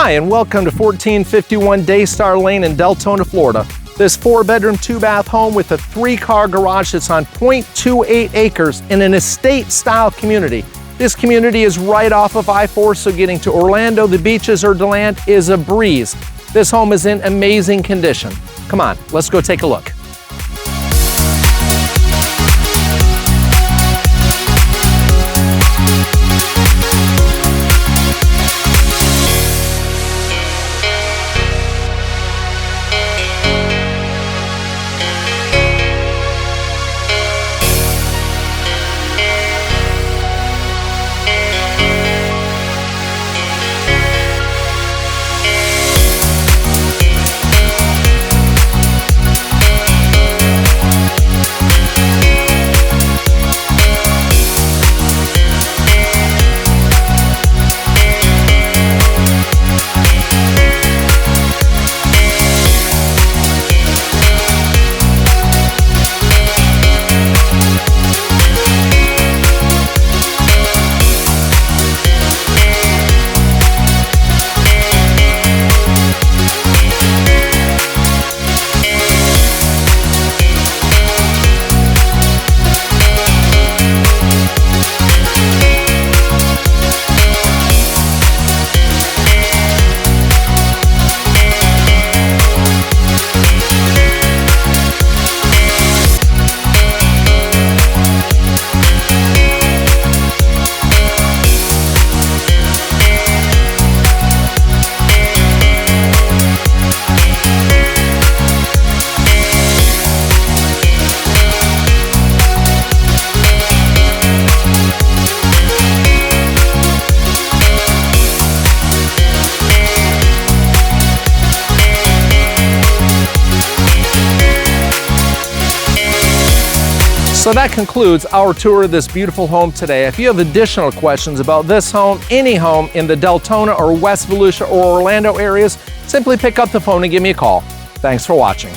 Hi, and welcome to 1451 Daystar Lane in Deltona, Florida. This 4-bedroom, 2-bath home with a 3-car garage that's on 0.28 acres in an estate-style community. This community is right off of I-4, so getting to Orlando, the beaches, or DeLand is a breeze. This home is in amazing condition. Come on, let's go take a look. So that concludes our tour of this beautiful home today. If you have additional questions about this home, any home in the Deltona or West Volusia or Orlando areas, simply pick up the phone and give me a call. Thanks for watching.